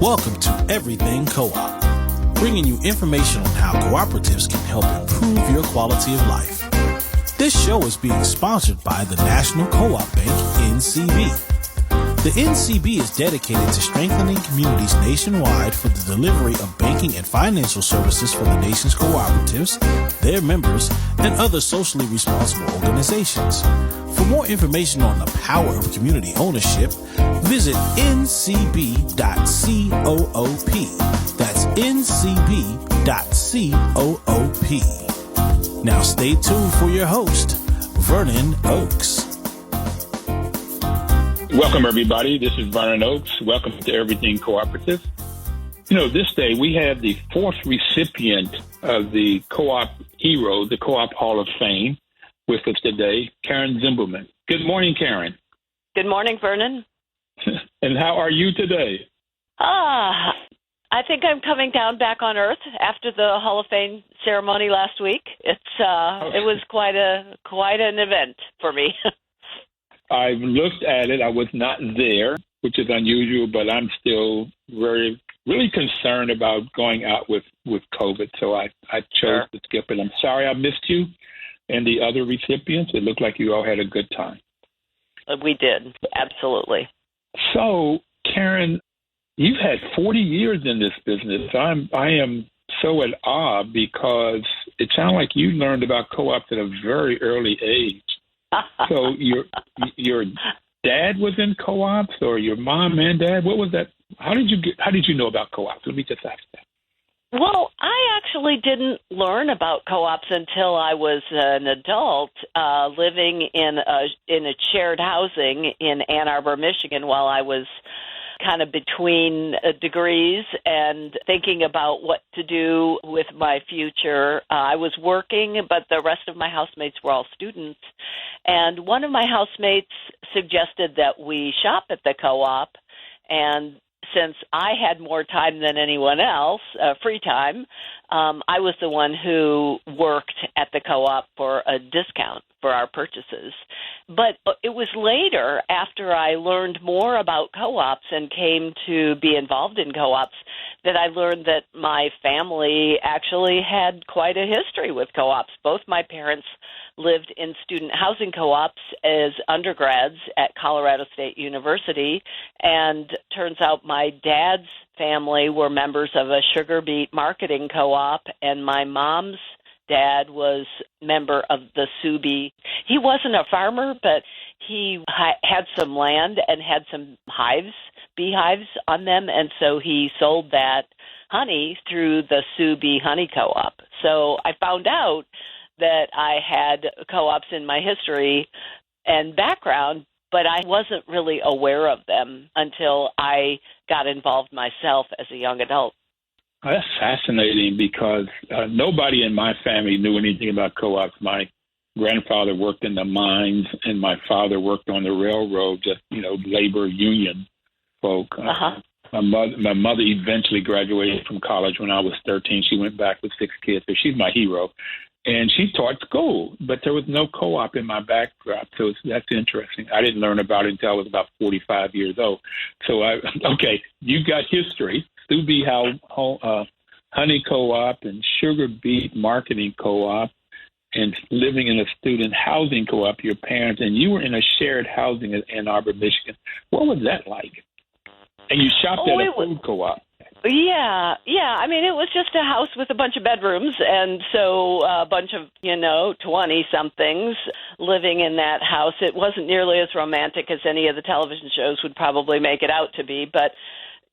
Welcome to Everything Co-op, bringing you information on how cooperatives can help improve your quality of life. This show is being sponsored by the National Co+op Bank, NCB. The NCB is dedicated to strengthening communities nationwide for the delivery of banking and financial services for the nation's cooperatives, their members, and other socially responsible organizations. For more information on the power of community ownership, visit ncb.coop. That's ncb.coop. Now stay tuned for your host, Vernon Oakes. Welcome, everybody. This is Vernon Oakes. Welcome to Everything Cooperative. This day we have the fourth recipient of the Co-op Hero, the Co-op Hall of Fame, with us today, Karen Zimbelman. Good morning, Karen. Good morning, Vernon. And how are you today? I think I'm coming down back on Earth after the Hall of Fame ceremony last week. It was quite an event for me. I've looked at it. I was not there, which is unusual, but I'm still really concerned about going out with COVID. So I chose to skip it. I'm sorry I missed you and the other recipients. It looked like you all had a good time. We did. Absolutely. So, Karen, you've had 40 years in this business. I am so at awe because it sounds like you learned about co-ops at a very early age. So your dad was in co-ops, or your mom and dad? What was that? How did you know about co-ops? Let me just ask that. Well, I actually didn't learn about co-ops until I was an adult, living in a shared housing in Ann Arbor, Michigan, while I was kind of between degrees and thinking about what to do with my future. I was working, but the rest of my housemates were all students. And one of my housemates suggested that we shop at the co-op. And since I had more time than anyone else, free time, I was the one who worked at the co-op for a discount for our purchases. But it was later, after I learned more about co-ops and came to be involved in co-ops, that I learned that my family actually had quite a history with co-ops. Both my parents lived in student housing co-ops as undergrads at Colorado State University, and turns out my dad's family were members of a sugar beet marketing co-op, and my mom's dad was member of the Subi. He wasn't a farmer, but he had some land and had some beehives on them, and so he sold that honey through the Subi Honey Co-op. So I found out that I had co-ops in my history and background, but I wasn't really aware of them until I got involved myself as a young adult. That's fascinating because nobody in my family knew anything about co-ops. My grandfather worked in the mines, and my father worked on the railroad, just, labor union folk. My mother eventually graduated from college when I was 13. She went back with 6 kids, so she's my hero. And she taught school, but there was no co-op in my background, so that's interesting. I didn't learn about it until I was about 45 years old. So, you got history. Subi Honey Co-op and Sugar Beet Marketing Co-op and living in a student housing co-op, your parents, and you were in a shared housing in Ann Arbor, Michigan. What was that like? And you shopped at a food co-op. Yeah. I mean, it was just a house with a bunch of bedrooms, and so a bunch of, 20-somethings living in that house. It wasn't nearly as romantic as any of the television shows would probably make it out to be, but,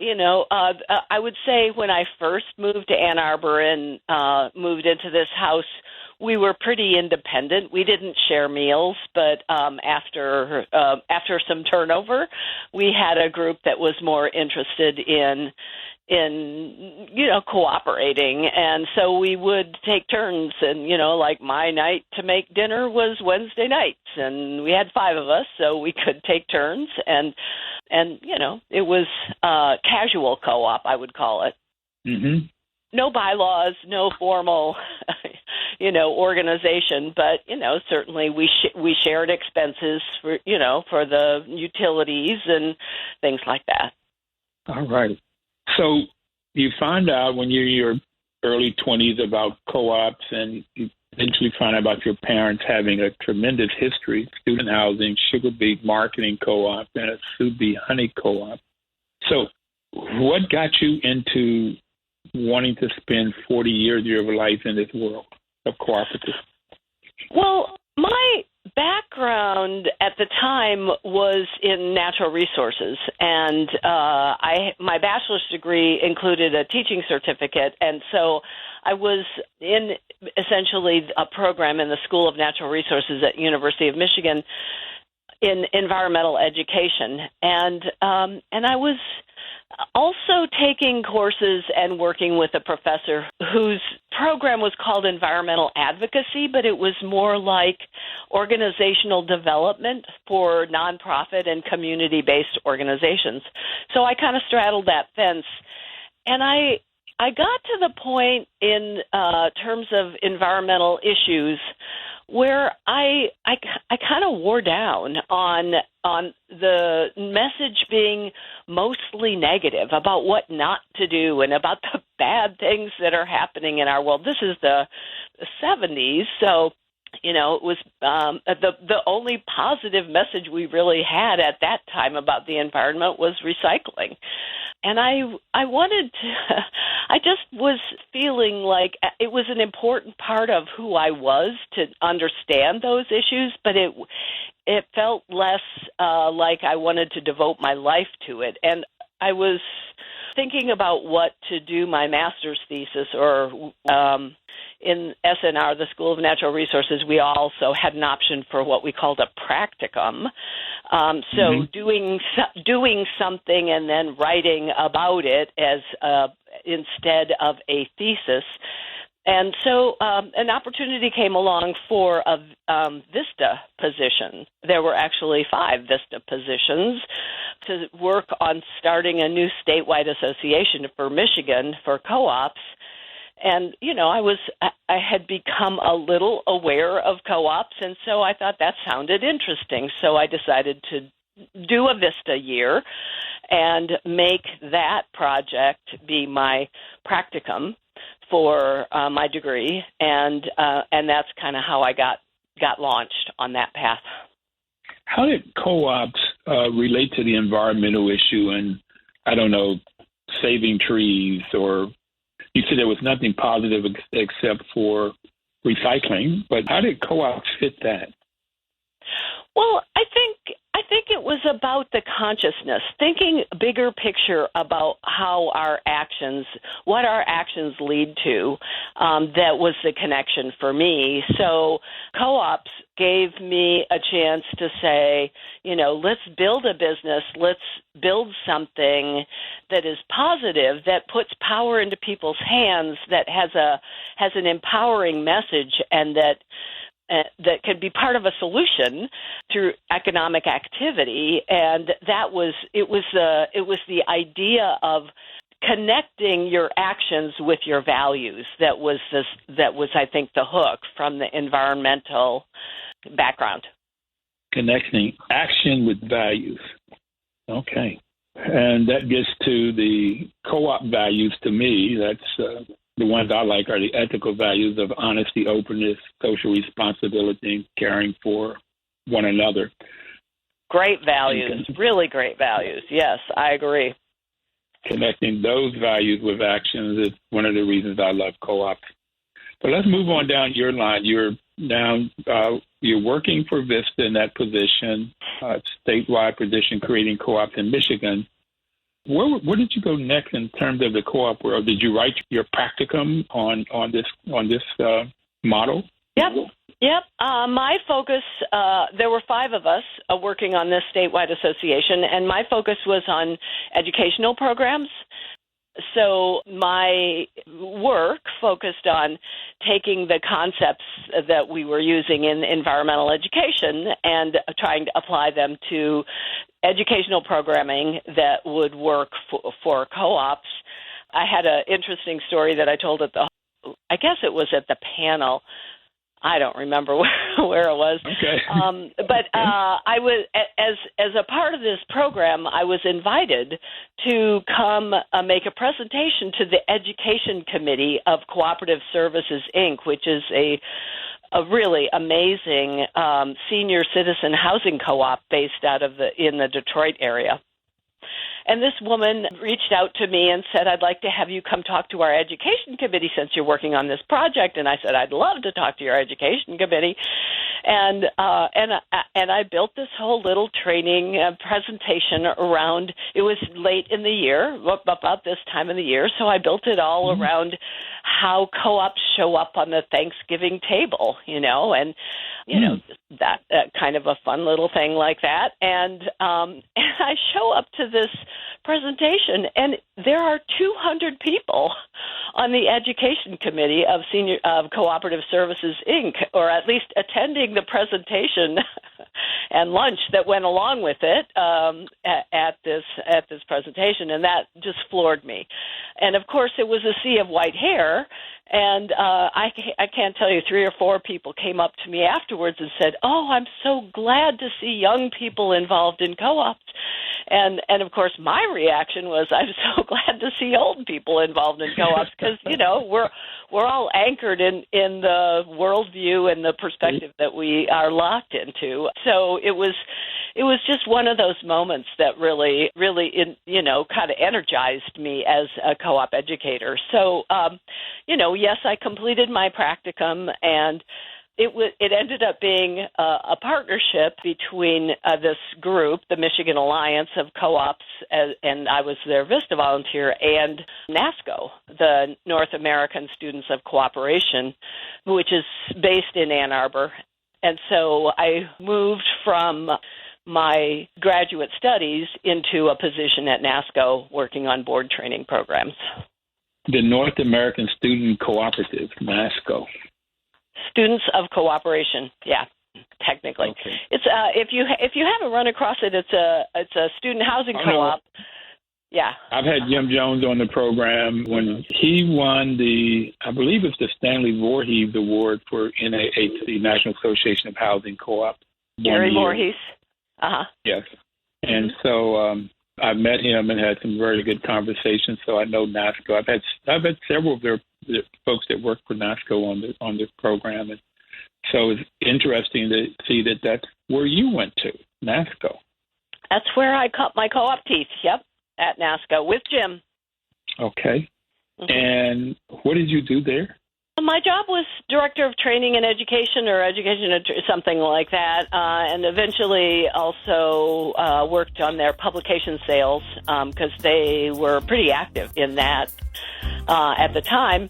I would say when I first moved to Ann Arbor and moved into this house, we were pretty independent. We didn't share meals, but after some turnover, we had a group that was more interested in cooperating. And so we would take turns, and, like my night to make dinner was Wednesday nights, and we had 5 of us, so we could take turns. And it was casual co-op, I would call it. Mm-hmm. No bylaws, no formal, organization, but, certainly we shared expenses for the utilities and things like that. All right. So you find out when you're in your early 20s about co-ops, and you eventually find out about your parents having a tremendous history, student housing, sugar beet marketing co-op, and a soon be honey co-op. So what got you into wanting to spend 40 years of your life in this world of cooperatives? Well, my background at the time was in natural resources, and my bachelor's degree included a teaching certificate, and so I was in essentially a program in the School of Natural Resources at University of Michigan in environmental education, and I was also taking courses and working with a professor whose program was called environmental advocacy, but it was more like organizational development for nonprofit and community-based organizations. So I kind of straddled that fence, and I got to the point in terms of environmental issues where I kind of wore down on the message being mostly negative about what not to do and about the bad things that are happening in our world. This is the 70s, so it was the only positive message we really had at that time about the environment was recycling. And I wanted to, I just was feeling like it was an important part of who I was to understand those issues, but it felt less like I wanted to devote my life to it. And I was thinking about what to do my master's thesis, or in SNR, the School of Natural Resources, we also had an option for what we called a practicum. So doing something and then writing about it as instead of a thesis. And so an opportunity came along for a VISTA position. There were actually 5 VISTA positions to work on starting a new statewide association for Michigan for co-ops. And, I had become a little aware of co-ops, and so I thought that sounded interesting. So I decided to do a VISTA year and make that project be my practicum for my degree, and that's kind of how I got launched on that path. How did co-ops relate to the environmental issue and, saving trees? Or you said there was nothing positive except for recycling, but how did co-ops fit that? Well, I think it was about the consciousness, thinking bigger picture about what our actions lead to. That was the connection for me. So co-ops gave me a chance to say, let's build a business, let's build something that is positive, that puts power into people's hands, that has an empowering message, and that could be part of a solution through economic activity. And it was the idea of connecting your actions with your values that was I think the hook from the environmental background. Connecting action with values. Okay. And that gets to the co-op values. To me, that's the ones I like are the ethical values of honesty, openness, social responsibility, and caring for one another. Great values, really great values. Yes, I agree. Connecting those values with actions is one of the reasons I love co-ops. But let's move on down your line. You're working for VISTA in that position, statewide position, creating co-ops in Michigan. Where did you go next in terms of the co-op world? Did you write your practicum on this model? Yep. My focus, there were 5 of us working on this statewide association, and my focus was on educational programs. So my work focused on taking the concepts that we were using in environmental education and trying to apply them to educational programming that would work for co-ops. I had an interesting story that I told I guess it was at the panel. I don't remember where it was. Okay. But I was, as a part of this program, I was invited to come make a presentation to the Education Committee of Cooperative Services, Inc., which is a really amazing senior citizen housing co-op based out of in the Detroit area. And this woman reached out to me and said, I'd like to have you come talk to our education committee since you're working on this project. And I said, I'd love to talk to your education committee. And I built this whole little training presentation around, it was late in the year, about this time of the year, so I built it all around how co-ops show up on the Thanksgiving table, and that kind of a fun little thing like that. And I show up to this presentation, and there are 200 people on the education committee of Cooperative Services, Inc., or at least attending the presentation and lunch that went along with it at this presentation, and that just floored me. And of course, it was a sea of white hair. And I can't tell you, 3 or 4 people came up to me afterwards and said, "Oh, I'm so glad to see young people involved in co-ops." And of course, my reaction was, "I'm so glad to see old people involved in co-ops," because we're all anchored in the worldview and the perspective that we are locked into. So it was just one of those moments that really kind of energized me as a co-op educator. So yes, I completed my practicum, and it ended up being a partnership between this group, the Michigan Alliance of Co-ops, and I was their VISTA volunteer, and NASCO, the North American Students of Cooperation, which is based in Ann Arbor. And so I moved from my graduate studies into a position at NASCO working on board training programs. The North American Student Cooperative, NASCO. Students of Cooperation, yeah, technically. Okay. It's if you haven't run across it, it's a student housing co-op. Yeah. I've had Jim Jones on the program when he won I believe it's the Stanley Voorhees Award for NAHC, National Association of Housing Co-op. Gary Voorhees. Yes. And so I met him and had some very good conversations. So I know NASCO. I've had several of their folks that work for NASCO on the program, and so it's interesting to see that that's where you went to, NASCO. That's where I cut my co-op teeth. Yep, at NASCO with Jim. Okay. And what did you do there? My job was Director of Training and Education, or something like that, and eventually also worked on their publication sales because they were pretty active in that at the time.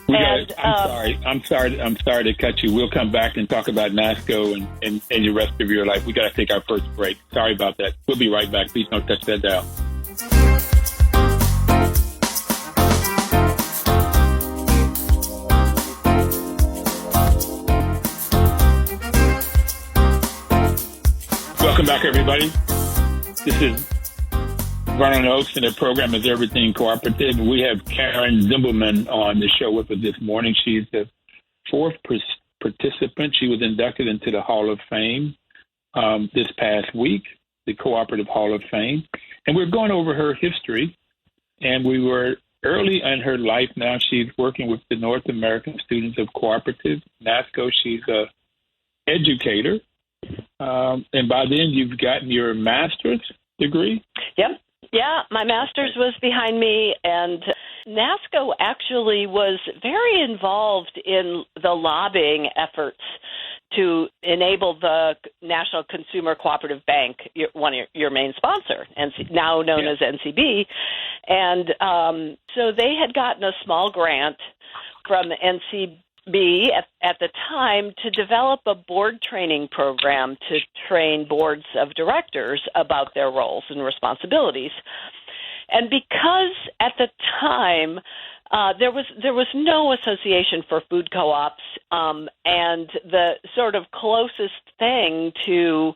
I'm sorry to cut you. We'll come back and talk about NASCO and the rest of your life. We got to take our first break. Sorry about that. We'll be right back. Please don't touch that dial. Welcome back, everybody. This is Vernon Oaks, and the program is Everything Cooperative. We have Karen Zimbelman on the show with us this morning. She's the 4th participant. She was inducted into the Hall of Fame this past week, the Cooperative Hall of Fame. And we're going over her history, and we were early in her life. Now she's working with the North American Students of Cooperative, NASCO. She's a educator. And by then, you've gotten your master's degree? Yep. Yeah, my master's was behind me, and NASCO actually was very involved in the lobbying efforts to enable the National Consumer Cooperative Bank, your main sponsor, now known as NCB. And so they had gotten a small grant from NCB at the time to develop a board training program to train boards of directors about their roles and responsibilities. And because at the time there was no association for food co-ops, and the sort of closest thing to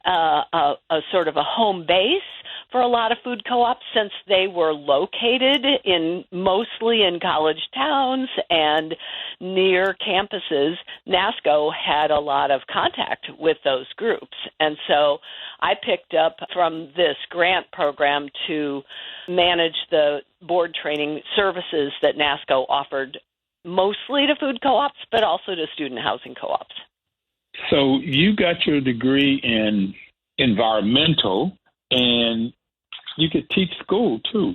a sort of a home base for a lot of food co-ops since they were located mostly in college towns and near campuses. NASCO had a lot of contact with those groups. And so I picked up from this grant program to manage the board training services that NASCO offered mostly to food co-ops, but also to student housing co-ops. So you got your degree in environmental, and you could teach school too.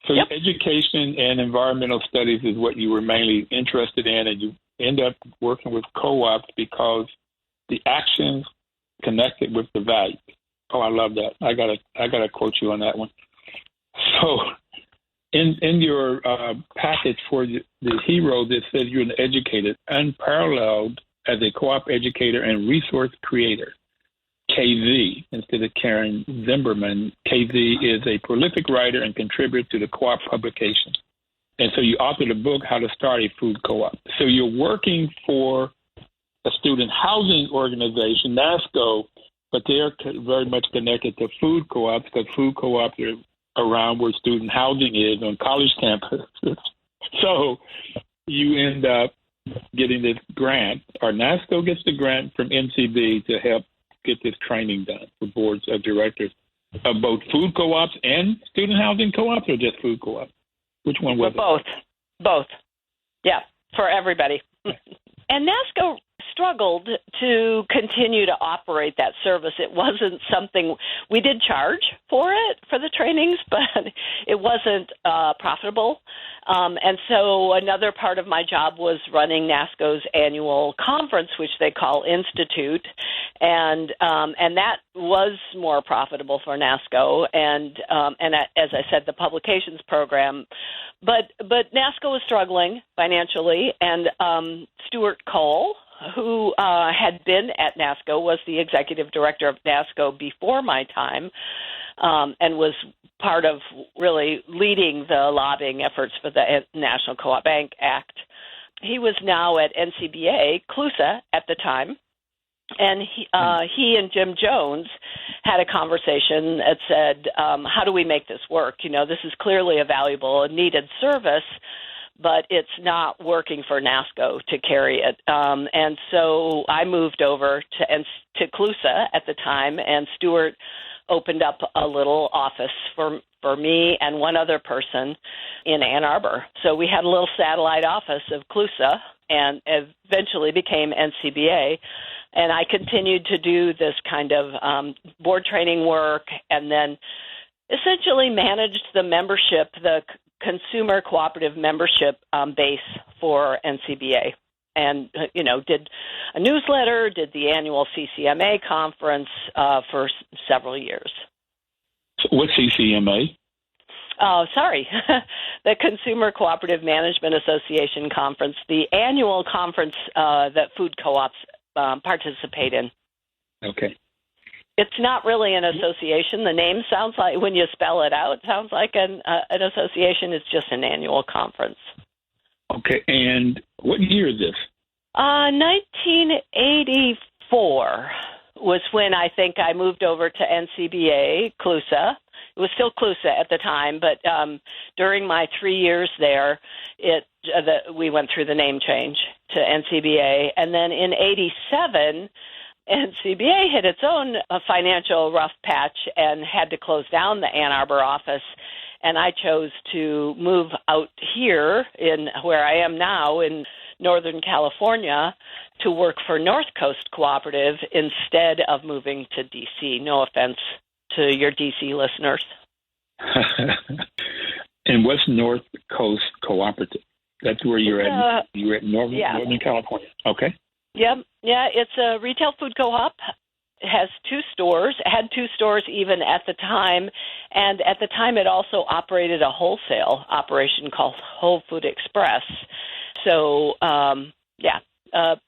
So Yep. Education and environmental studies is what you were mainly interested in, and you end up working with co-ops because the actions connected with the value. Oh, I love that. I gotta quote you on that one. So in your package for the hero, that says you're an educated, unparalleled as a co-op educator and resource creator. KZ, instead of Karen Zimbelman. KZ is a prolific writer and contributor to the co-op publication. And so you authored a book, How to Start a Food Co-op. So you're working for a student housing organization, NASCO, but they're very much connected to food co-ops because food co-ops are around where student housing is on college campuses. So you end up getting this grant, or NASCO gets the grant from NCB to help get this training done for boards of directors of both food co-ops and student housing co-ops, or just food co-ops? Which one was it? Both. Yeah, for everybody. And NASCO struggled to continue to operate that service. It wasn't something we did charge for the trainings, but it wasn't profitable. And so another part of my job was running NASCO's annual conference, which they call Institute, and that was more profitable for NASCO. And as I said, the publications program. But NASCO was struggling financially, and Stuart Cole, who had been at NASCO, was the executive director of NASCO before my time, and was part of really leading the lobbying efforts for the National Co-op Bank Act. He was now at NCBA, CLUSA at the time, and he and Jim Jones had a conversation that said, how do we make this work? You know, this is clearly a valuable and needed service, but it's not working for NASCO to carry it. And so I moved over to CLUSA at the time, and Stuart opened up a little office for me and one other person in Ann Arbor. So we had a little satellite office of CLUSA and eventually became NCBA. And I continued to do this kind of board training work, and then essentially managed the membership, the consumer cooperative membership base for NCBA. And, did a newsletter, did the annual CCMA conference for several years. What's CCMA? Oh, sorry. The Consumer Cooperative Management Association Conference, the annual conference that food co-ops participate in. Okay. It's not really an association. The name sounds like, when you spell it out, sounds like an association. It's just an annual conference. Okay, and what year is this? 1984 was when I think I moved over to NCBA, CLUSA. It was still CLUSA at the time, but during my 3 years there, we went through the name change to NCBA. And then in 87, NCBA hit its own financial rough patch and had to close down the Ann Arbor office. And I chose to move out here in where I am now in Northern California to work for North Coast Cooperative instead of moving to D.C. No offense to your D.C. listeners. And what's North Coast Cooperative? That's where you're at. You're at Northern California. Okay. Yep. Yeah, it's a retail food co-op. It has 2 stores. It had 2 stores even at the time. And at the time, it also operated a wholesale operation called Whole Food Express. So,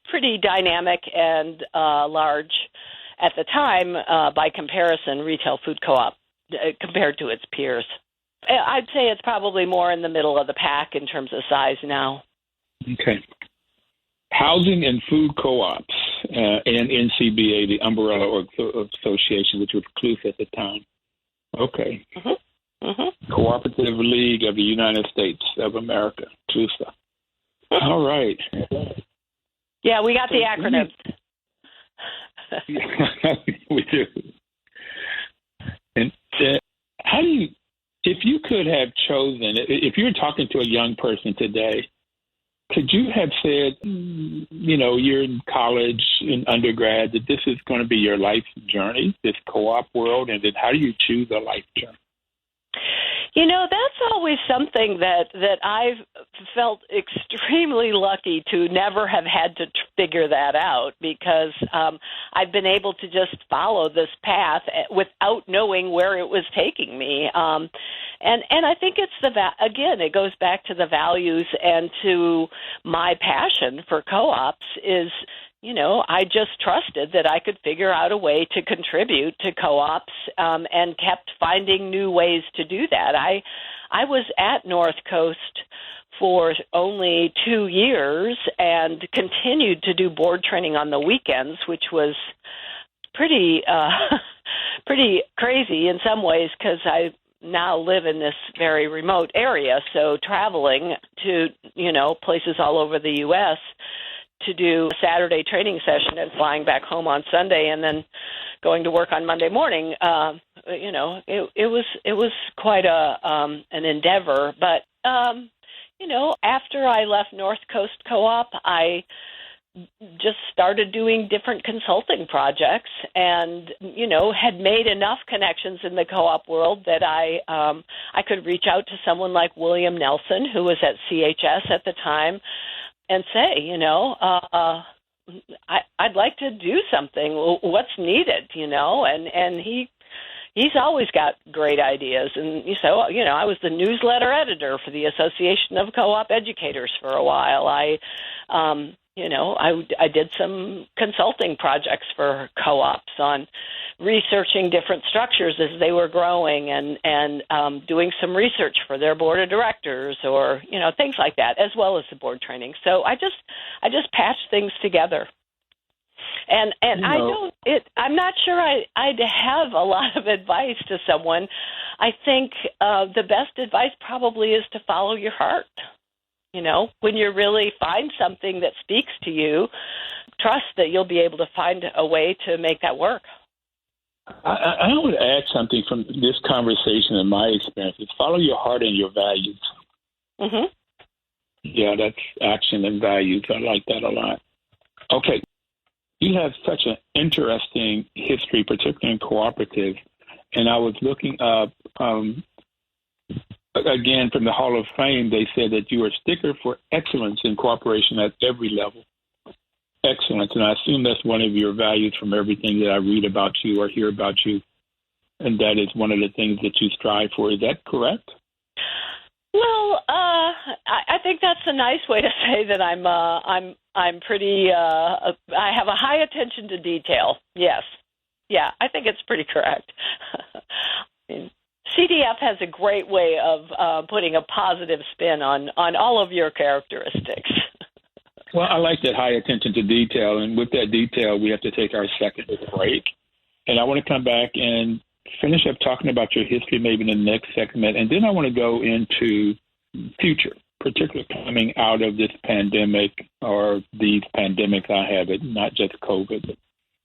pretty dynamic and large at the time by comparison, retail food co-op compared to its peers. I'd say it's probably more in the middle of the pack in terms of size now. Okay. Housing and food co-ops and NCBA, the umbrella association, which was CLUSA at the time. Okay. Mm-hmm. Mm-hmm. Cooperative League of the United States of America, CUSA. All right. Yeah, we got the acronyms. We do. And how do you, if you could have chosen, if you were talking to a young person today, could you have said, you're in college, in undergrad, that this is going to be your life journey, this co-op world, and then how do you choose a life journey? That's always something that I've felt extremely lucky to never have had to figure that out, because I've been able to just follow this path without knowing where it was taking me. And I think it's again, it goes back to the values and to my passion for co-ops is, I just trusted that I could figure out a way to contribute to co-ops and kept finding new ways to do that. I was at North Coast for only 2 years and continued to do board training on the weekends, which was pretty crazy in some ways because I now live in this very remote area. So traveling to, places all over the U.S. to do a Saturday training session and flying back home on Sunday and then going to work on Monday morning, it was quite an endeavor. But, after I left North Coast Co-op, I just started doing different consulting projects and, had made enough connections in the co-op world that I could reach out to someone like William Nelson, who was at CHS at the time, and say, I'd like to do something. What's needed, and he's always got great ideas. And so, I was the newsletter editor for the Association of Co-op Educators for a while. I did some consulting projects for co-ops on researching different structures as they were growing and doing some research for their board of directors or, things like that, as well as the board training. So I just patched things together. And I'm not sure I'd have a lot of advice to someone. I think the best advice probably is to follow your heart. When you really find something that speaks to you, trust that you'll be able to find a way to make that work. I would add something from this conversation and my experiences. Follow your heart and your values. Mm-hmm. Yeah, that's action and values. I like that a lot. Okay. You have such an interesting history, particularly in cooperative. And I was looking up, again, from the Hall of Fame, they said that you are a sticker for excellence in cooperation at every level. Excellence. And I assume that's one of your values from everything that I read about you or hear about you. And that is one of the things that you strive for. Is that correct? Well, I think that's a nice way to say that I'm pretty, I have a high attention to detail. Yes. Yeah, I think it's pretty correct. CDF has a great way of putting a positive spin on all of your characteristics. Well, I like that high attention to detail. And with that detail, we have to take our second break. And I want to come back and finish up talking about your history maybe in the next segment. And then I want to go into future, particularly coming out of this pandemic or these pandemics I have it, not just COVID,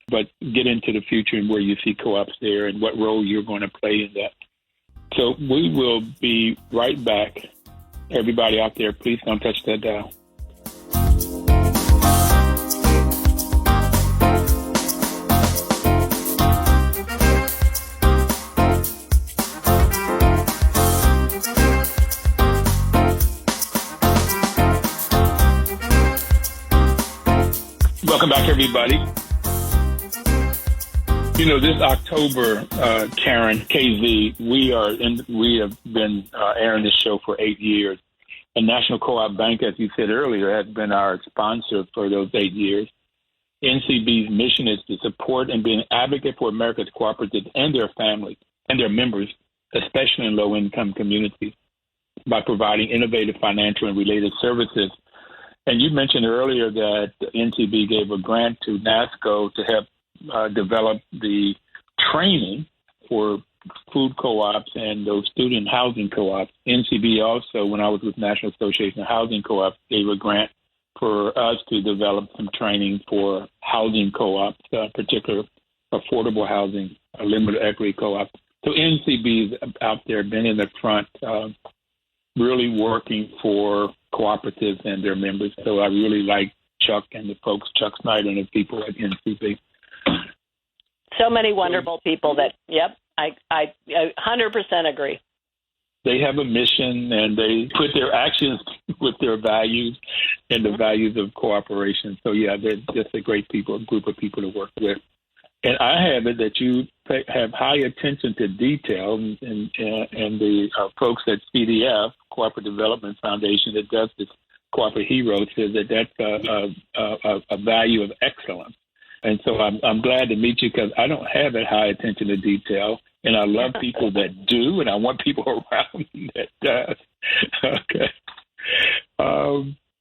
but get into the future and where you see co-ops there and what role you're going to play in that. So we will be right back. Everybody out there, please don't touch that dial. Welcome back, everybody. This October, Karen, KZ, we have been airing this show for 8 years. And National Co+op Bank, as you said earlier, has been our sponsor for those 8 years. NCB's mission is to support and be an advocate for America's cooperatives and their families and their members, especially in low-income communities, by providing innovative financial and related services. And you mentioned earlier that NCB gave a grant to NASCO to help develop the training for food co-ops and those student housing co-ops. NCB also, when I was with National Association of Housing Co-ops, gave a grant for us to develop some training for housing co-ops, particular affordable housing, limited equity co-ops. So NCB is out there, been in the front, really working for cooperatives and their members. So I really like Chuck and the folks, Chuck Snyder and the people at NCB. So many wonderful people that, I 100% agree. They have a mission, and they put their actions with their values and the values of cooperation. So, yeah, they're just a great group of people to work with. And I have it that you have high attention to detail, and the folks at CDF, Cooperative Development Foundation, that does this Cooperative Heroes, says that that's a value of excellence. And so I'm glad to meet you, because I don't have that high attention to detail, and I love people that do, and I want people around me that does. Okay.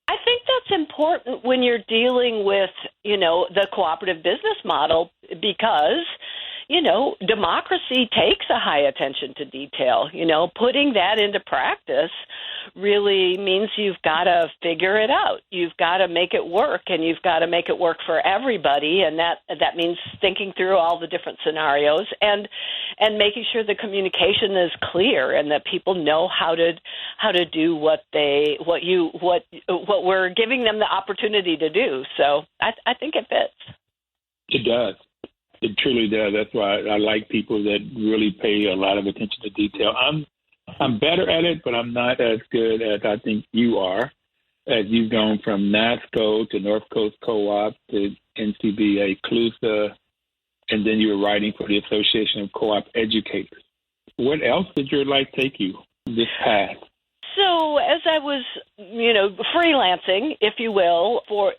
I think that's important when you're dealing with, the cooperative business model, because, democracy takes a high attention to detail. Putting that into practice really means you've got to figure it out. You've got to make it work, and you've got to make it work for everybody, and that means thinking through all the different scenarios and making sure the communication is clear and that people know how to do what we're giving them the opportunity to do. So I think it fits. It does. It truly does. That's why I like people that really pay a lot of attention to detail. I'm better at it, but I'm not as good as I think you are, as you've gone from NASCO to North Coast Co-op to NCBA, CLUSA, and then you were writing for the Association of Co-op Educators. What else did your life take you this path? So as I was, freelancing, if you will, for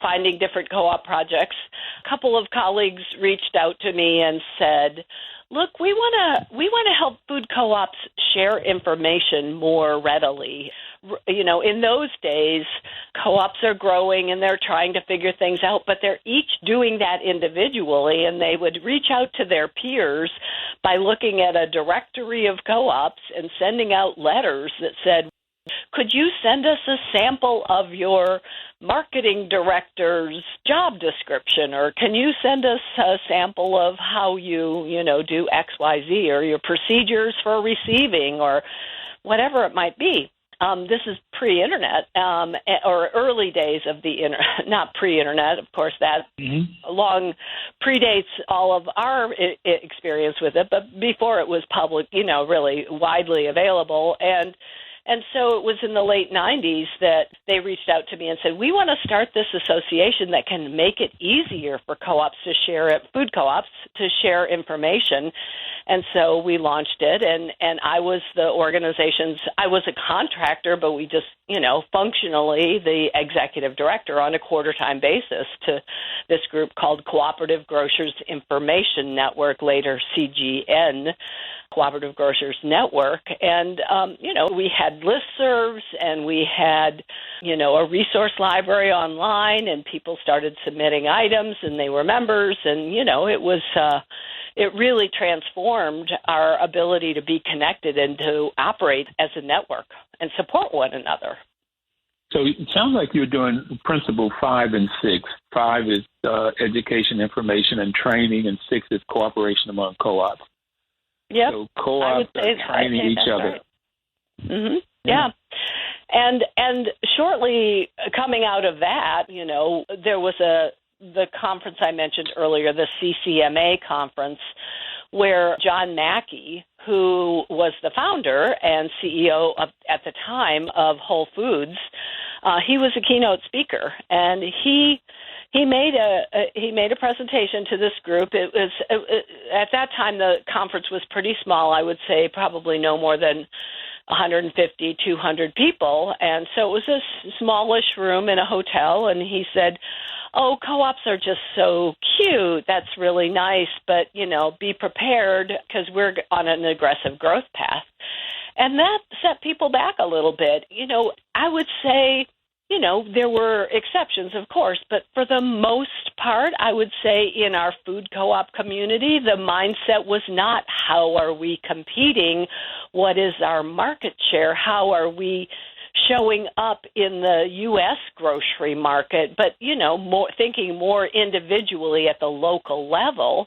finding different co-op projects, a couple of colleagues reached out to me and said, look, we want to help food co-ops share information more readily. In those days, co-ops are growing and they're trying to figure things out, but they're each doing that individually, and they would reach out to their peers by looking at a directory of co-ops and sending out letters that said, could you send us a sample of your marketing director's job description, or can you send us a sample of how you, do X, Y, Z, or your procedures for receiving, or whatever it might be. This is pre-internet, or early days of the internet, not pre-internet, of course, that long predates all of our experience with it, but before it was public, really widely available. And so it was in the late 90s that they reached out to me and said, we want to start this association that can make it easier for co-ops to share it, food co-ops to share information. And so we launched it, and I was I was a contractor, but we just, functionally the executive director on a quarter-time basis to this group called Cooperative Grocers Information Network, later CGIN, Cooperative Grocers Network. And, we had listservs, and we had, a resource library online, and people started submitting items, and they were members, and, it was it really transformed our ability to be connected and to operate as a network and support one another. So it sounds like you're doing principle 5 and 6. 5 is education, information, and training, and 6 is cooperation among co-ops. Yep. So co-ops are training each other. Right. Mm-hmm. Yeah. And shortly coming out of that, there was the conference I mentioned earlier, the CCMA conference, where John Mackey, who was the founder and CEO at the time of Whole Foods, he was a keynote speaker, and he made a presentation to this group. It was at that time the conference was pretty small. I would say probably no more than 150, 200 people, and so it was a smallish room in a hotel. And he said, "Oh, co-ops are just so cute. That's really nice, but be prepared because we're on an aggressive growth path." And that set people back a little bit. I would say there were exceptions, of course, but for the most part, I would say in our food co-op community, the mindset was not how are we competing, what is our market share, how are we showing up in the U.S. grocery market, but, thinking more individually at the local level.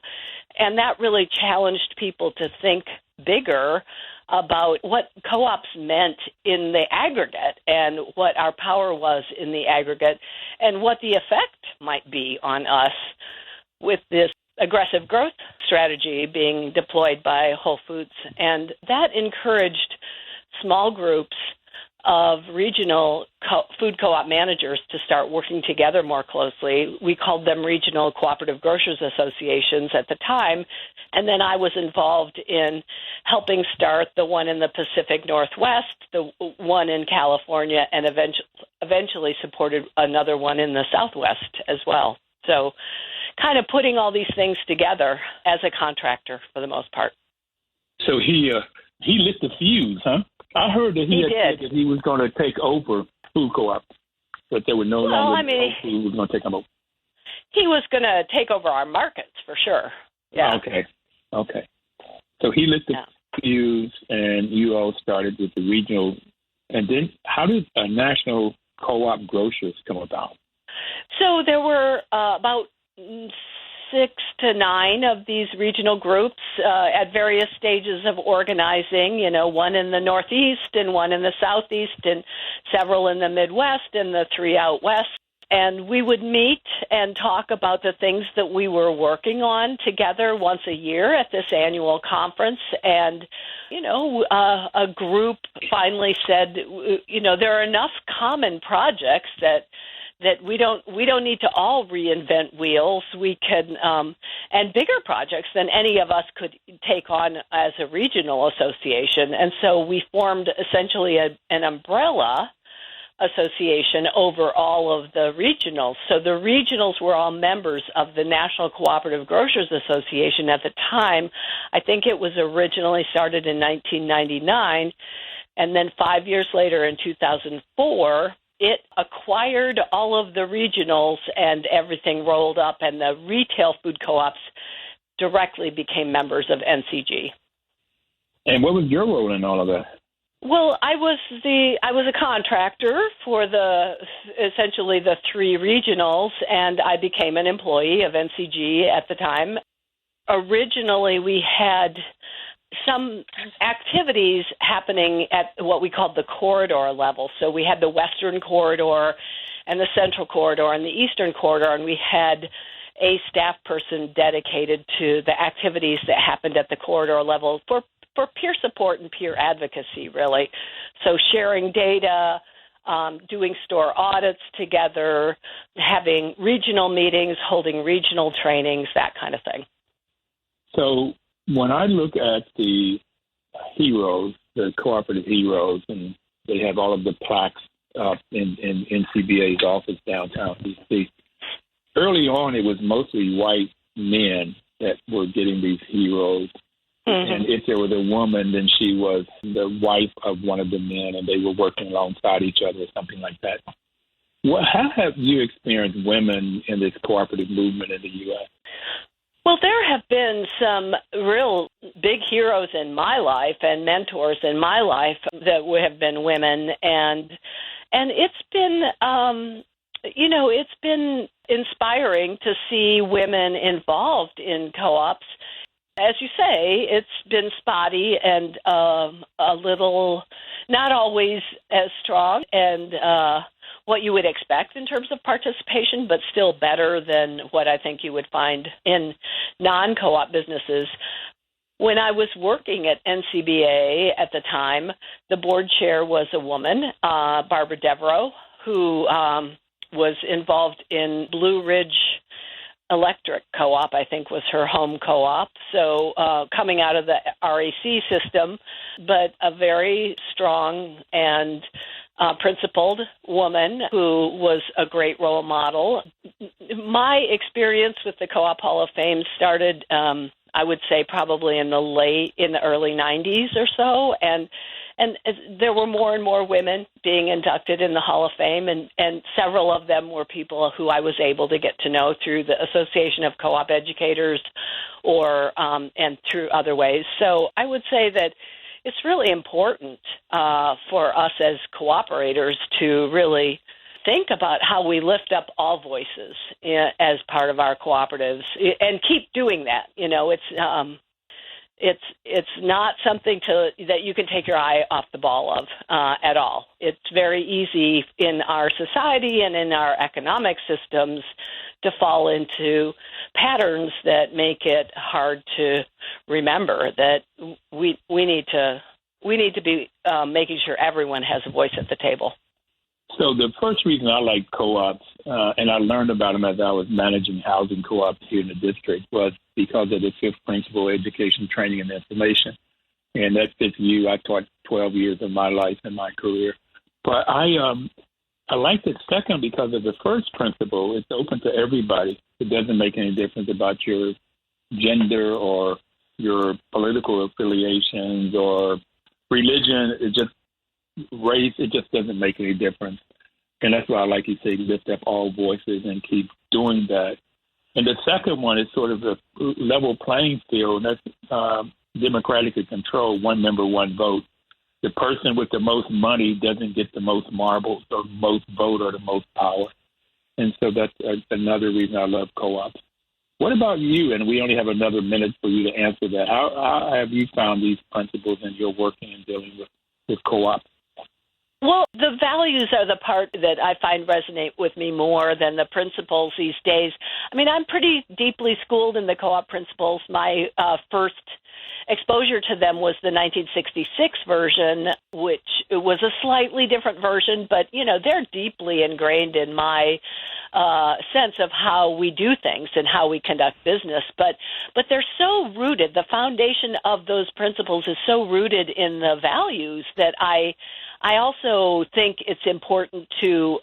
And that really challenged people to think bigger about what co-ops meant in the aggregate and what our power was in the aggregate and what the effect might be on us with this aggressive growth strategy being deployed by Whole Foods. And that encouraged small groups of regional food co-op managers to start working together more closely. We called them Regional Cooperative Grocers Associations at the time, and then I was involved in helping start the one in the Pacific Northwest, the one in California, and eventually supported another one in the Southwest as well. So kind of putting all these things together as a contractor for the most part. So he lit the fuse, huh? I heard that he had said that he was going to take over food co-op, that there were no longer who was going to take them over. He was going to take over our markets for sure. Yeah. Okay. So he lit the fuse, and you all started with the regional. And then how did National Co+op Grocers come about? So there were about 6 to 9 of these regional groups at various stages of organizing, one in the Northeast and one in the Southeast and several in the Midwest and the 3 out West. And we would meet and talk about the things that we were working on together once a year at this annual conference. And, a group finally said, there are enough common projects that we don't need to all reinvent wheels. We can, and bigger projects than any of us could take on as a regional association. And so we formed essentially an umbrella association over all of the regionals. So the regionals were all members of the National Cooperative Grocers Association at the time. I think it was originally started in 1999, and then 5 years later in 2004, it acquired all of the regionals and everything rolled up, and the retail food co-ops directly became members of NCG. And what was your role in all of that? Well, I was a contractor for essentially the 3 regionals, and I became an employee of NCG at the time. Originally, we had some activities happening at what we called the corridor level. So we had the Western Corridor and the Central Corridor and the Eastern Corridor, and we had a staff person dedicated to the activities that happened at the corridor level for peer support and peer advocacy, really. So sharing data, doing store audits together, having regional meetings, holding regional trainings, that kind of thing. So when I look at the heroes, the Cooperative Heroes, and they have all of the plaques in NCBA's office downtown D.C., early on it was mostly white men that were getting these heroes. Mm-hmm. And if there was a woman, then she was the wife of one of the men, and they were working alongside each other or something like that. How have you experienced women in this cooperative movement in the U.S.? Well, there have been some real big heroes in my life and mentors in my life that have been women, and it's been, it's been inspiring to see women involved in co-ops. As you say, it's been spotty and a little, not always as strong and what you would expect in terms of participation, but still better than what I think you would find in non-co-op businesses. When I was working at NCBA at the time, the board chair was a woman, Barbara Devereaux, who was involved in Blue Ridge Electric Co-op, I think was her home co-op. So coming out of the RAC system, but a very strong and principled woman who was a great role model. My experience with the Co-op Hall of Fame started, I would say, probably in the early 90s or so, and And there were more and more women being inducted in the Hall of Fame, and several of them were people who I was able to get to know through the Association of Co-op Educators or and through other ways. So I would say that it's really important for us as cooperators to really think about how we lift up all voices as part of our cooperatives and keep doing that. You know, it's not something that you can take your eye off the ball of at all. It's very easy in our society and in our economic systems to fall into patterns that make it hard to remember that we need to be making sure everyone has a voice at the table. So the first reason I like co-ops, and I learned about them as I was managing housing co-ops here in the district, was because of the fifth principle, education, training, and information. And that fits you. I taught 12 years of my life and my career. But I like the second because of the first principle. It's open to everybody. It doesn't make any difference about your gender or your political affiliations or religion. It just race, it just doesn't make any difference. And that's why I like you say, lift up all voices and keep doing that. And the second one is sort of a level playing field. That's democratically controlled, one member, one vote. The person with the most money doesn't get the most marbles or most vote or the most power. And so that's another reason I love co-ops. What about you? And we only have another minute for you to answer that. How have you found these principles in your working and dealing with co-ops? Well, the values are the part that I find resonate with me more than the principles these days. I mean, I'm pretty deeply schooled in the co-op principles. My first exposure to them was the 1966 version, which was a slightly different version, but, you know, they're deeply ingrained in my sense of how we do things and how we conduct business. But they're so rooted. The foundation of those principles is so rooted in the values that I also think it's important to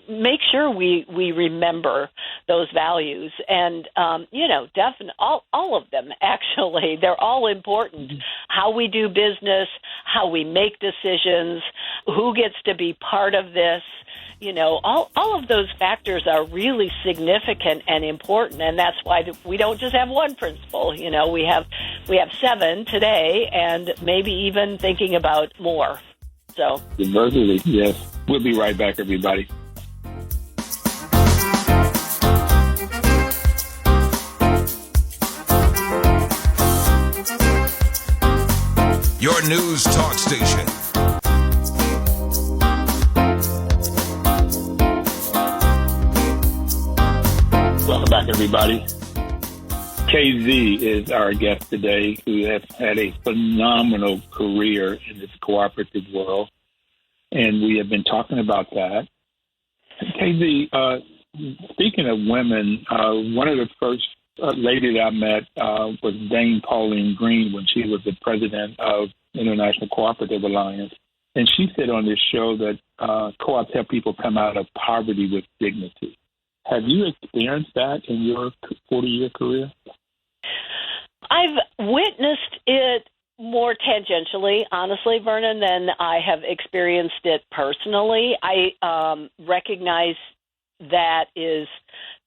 make sure we remember those values. And, you know, definitely all of them, actually, they're all important. How we do business, how we make decisions, who gets to be part of this. You know, all of those factors are really significant and important, and that's why we don't just have one principle. You know, we have 7 today, and maybe even thinking about more. So diversity, yes. We'll be right back, everybody. Your news talk station. Welcome back, everybody. KZ is our guest today, who has had a phenomenal career in this cooperative world, and we have been talking about that. KZ, speaking of women, one of the first ladies I met was Dame Pauline Green when she was the president of International Cooperative Alliance, and she said on this show that co-ops help people come out of poverty with dignity. Have you experienced that in your 40-year career? I've witnessed it more tangentially, honestly, Vernon, than I have experienced it personally. I recognize that is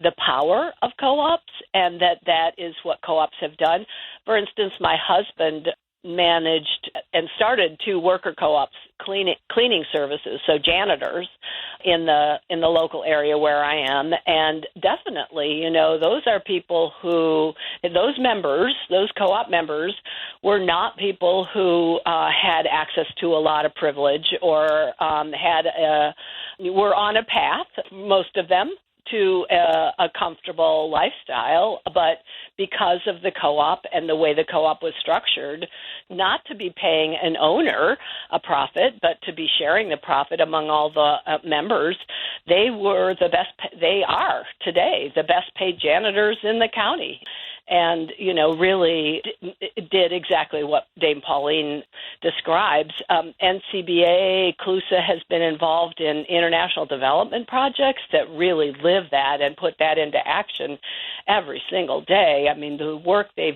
the power of co-ops and that is what co-ops have done. For instance, my husband managed and started 2 worker co-ops, cleaning services, so janitors in the local area where I am. And definitely, you know, those are people who, those members, those co-op members, were not people who had access to a lot of privilege or were on a path, most of them, to a comfortable lifestyle, but because of the co-op and the way the co-op was structured, not to be paying an owner a profit, but to be sharing the profit among all the members, they are today the best paid janitors in the county. And, you know, really did exactly what Dame Pauline describes. NCBA, CLUSA has been involved in international development projects that really live that and put that into action every single day. I mean, the work they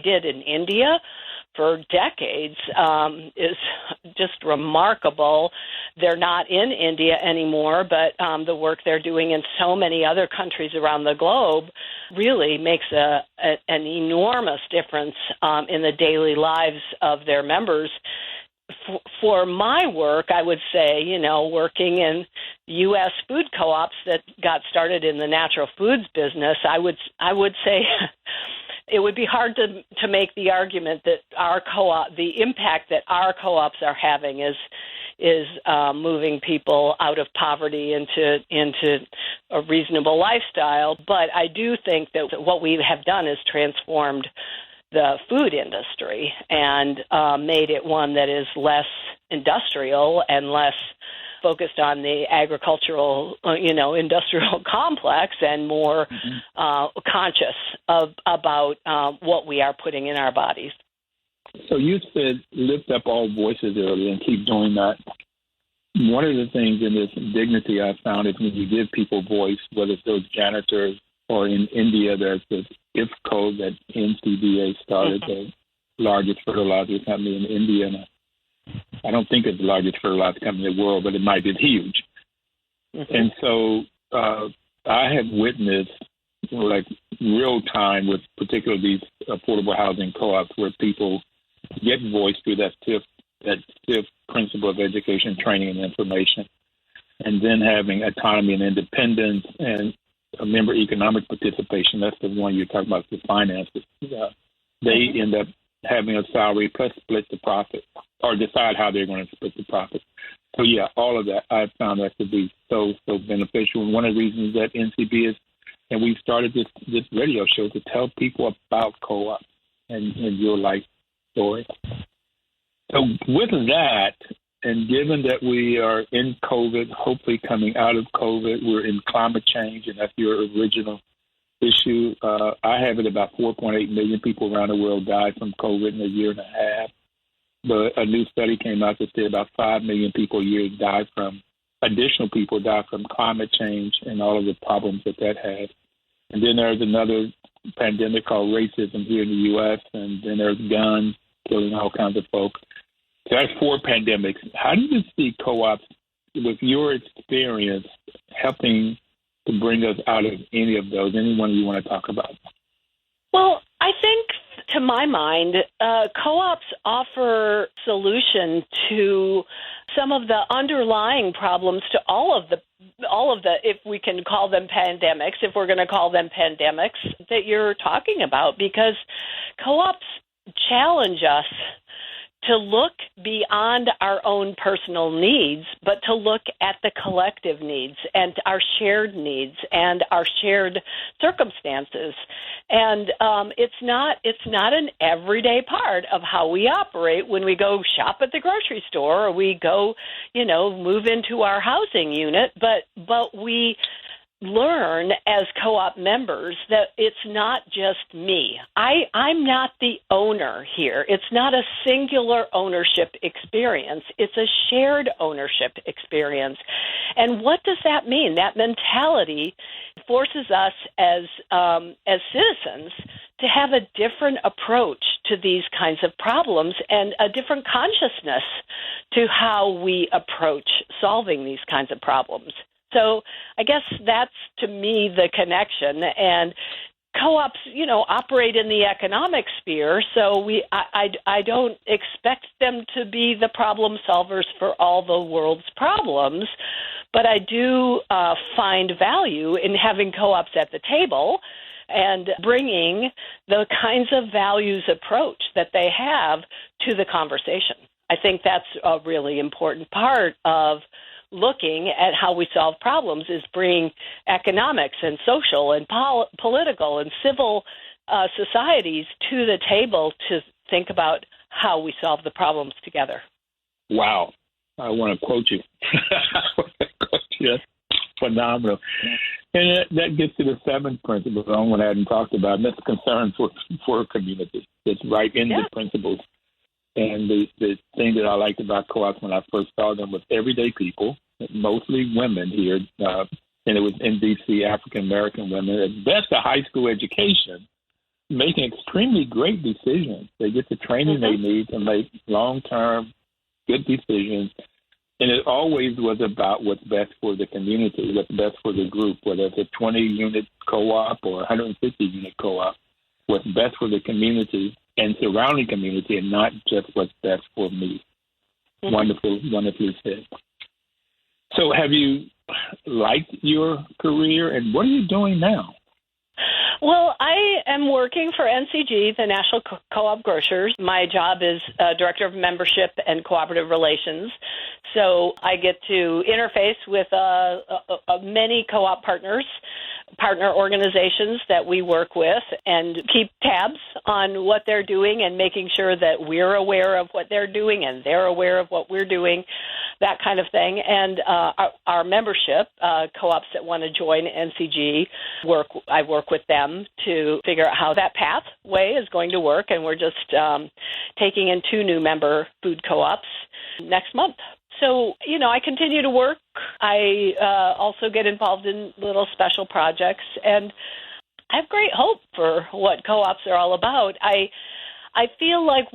did in India for decades is just remarkable. They're not in India anymore, but the work they're doing in so many other countries around the globe really makes an enormous difference in the daily lives of their members. For my work, I would say, working in U.S. food co-ops that got started in the natural foods business, I would say it would be hard to make the argument that our co-op, the impact that our co-ops are having is moving people out of poverty into a reasonable lifestyle. But I do think that what we have done is transformed the food industry and made it one that is less industrial and less focused on the agricultural, industrial complex and more conscious about what we are putting in our bodies. So you said lift up all voices earlier and keep doing that. One of the things in this dignity I found is when you give people voice, whether it's those janitors or in India, there's this IFCO that NCBA started, the largest fertilizer company in India. And I don't think it's the largest fertilizer company in the world, but it might be huge. And so I have witnessed, like real time with particularly these affordable housing co-ops where people get voice through that fifth principle of education, training, and information, and then having autonomy and independence and a member economic participation. That's the one you're talking about, the finances. They end up having a salary plus split the profit or decide how they're going to split the profit. So, yeah, all of that, I found that to be so beneficial. And one of the reasons that NCB is, and we started this radio show to tell people about co-ops and your life story. So with that, and given that we are in COVID, hopefully coming out of COVID, we're in climate change, and that's your original issue. I have it about 4.8 million people around the world died from COVID in a year and a half. But a new study came out that said about 5 million people a year additional people die from climate change and all of the problems that has. And then there's another pandemic called racism here in the U.S., and then there's guns killing all kinds of folks. So that's 4 pandemics. How do you see co-ops, with your experience, helping to bring us out of any of those? Anyone you want to talk about? Well, I think, to my mind, co-ops offer solution to some of the underlying problems to all of the, if we can call them pandemics, if we're going to call them pandemics, that you're talking about, because co-ops challenge us to look beyond our own personal needs, but to look at the collective needs and our shared needs and our shared circumstances. And it's not an everyday part of how we operate when we go shop at the grocery store or we go, move into our housing unit, but we learn as co-op members that it's not just me. I'm not the owner here. It's not a singular ownership experience. It's a shared ownership experience. And what does that mean? That mentality forces us as citizens to have a different approach to these kinds of problems and a different consciousness to how we approach solving these kinds of problems. So I guess that's, to me, the connection. And co-ops, operate in the economic sphere, so I don't expect them to be the problem solvers for all the world's problems, but I do find value in having co-ops at the table and bringing the kinds of values approach that they have to the conversation. I think that's a really important part of looking at how we solve problems, is bring economics and social and political and civil societies to the table to think about how we solve the problems together. Wow. I want to quote you. That's phenomenal. And that gets to the 7th principle that I hadn't talked about, and that's concern for a community. It's right in the principles. And the thing that I liked about co-ops when I first saw them was everyday people, mostly women here, and it was in D.C., African-American women, at best a high school education, making extremely great decisions. They get the training they need to make long-term good decisions. And it always was about what's best for the community, what's best for the group, whether it's a 20-unit co-op or a 150-unit co-op, what's best for the community and surrounding community, and not just what's best for me. Wonderfully said. So have you liked your career, and what are you doing now? Well, I am working for NCG, the National Co+op Grocers. My job is Director of Membership and Cooperative Relations. So I get to interface with many co-op partner organizations that we work with and keep tabs on what they're doing and making sure that we're aware of what they're doing and they're aware of what we're doing, that kind of thing. And our membership, co-ops that want to join NCG, I work with them to figure out how that pathway is going to work. And we're just taking in 2 new member food co-ops next month. So, I continue to work. I also get involved in little special projects, and I have great hope for what co-ops are all about. I feel like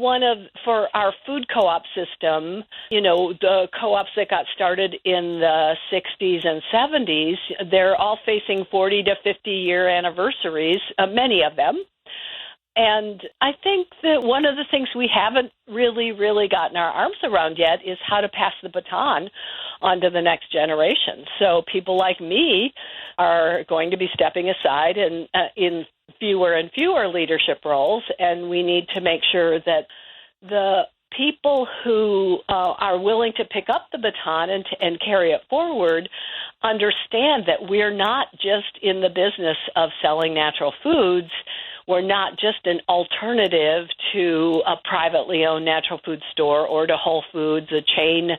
for our food co-op system, the co-ops that got started in the 60s and 70s, they're all facing 40 to 50-year anniversaries, many of them. And I think that one of the things we haven't really gotten our arms around yet is how to pass the baton on to the next generation. So people like me are going to be stepping aside in fewer and fewer leadership roles, and we need to make sure that the people who are willing to pick up the baton and carry it forward understand that we're not just in the business of selling natural foods. We're not just an alternative to a privately owned natural food store or to Whole Foods, a chain,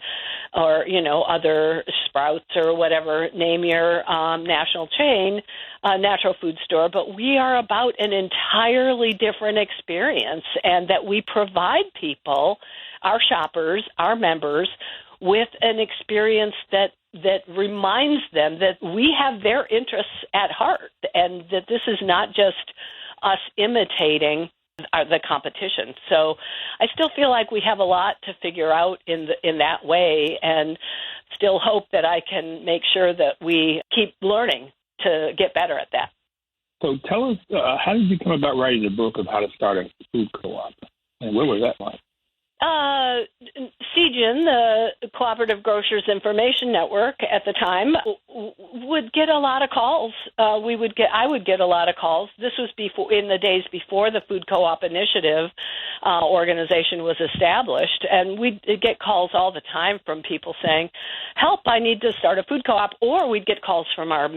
or, other Sprouts or whatever, name your national chain, natural food store. But we are about an entirely different experience, and that we provide people, our shoppers, our members, with an experience that reminds them that we have their interests at heart, and that this is not just us imitating the competition. So I still feel like we have a lot to figure out in that way, and still hope that I can make sure that we keep learning to get better at that. So tell us, how did you come about writing the book of how to start a food co-op, and what was that like? CGIN, the Cooperative Grocers Information Network at the time, would get a lot of calls. I would get a lot of calls. This was in the days before the Food Co-op Initiative organization was established, and we'd get calls all the time from people saying, "Help! I need to start a food co-op." Or we'd get calls from our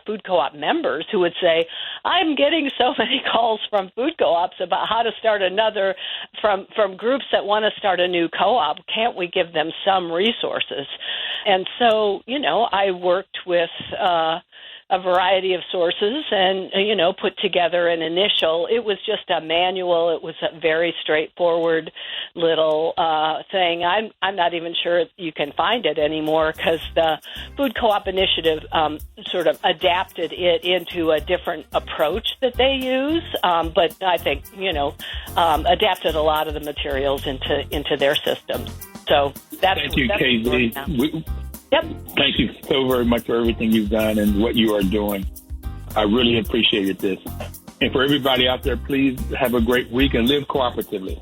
food co-op members who would say, "I'm getting so many calls from food co-ops about how to start another from groups that want to start a new co-op. Can't we give them some resources?" And so, I worked with a variety of sources and, put together an initial. It was just a manual. It was a very straightforward little thing. I'm not even sure you can find it anymore, because the Food Co-op Initiative sort of adapted it into a different approach that they use. But I think, adapted a lot of the materials into their system. So thank you, KZ. Yep. Thank you so very much for everything you've done and what you are doing. I really appreciated this. And for everybody out there, please have a great week and live cooperatively.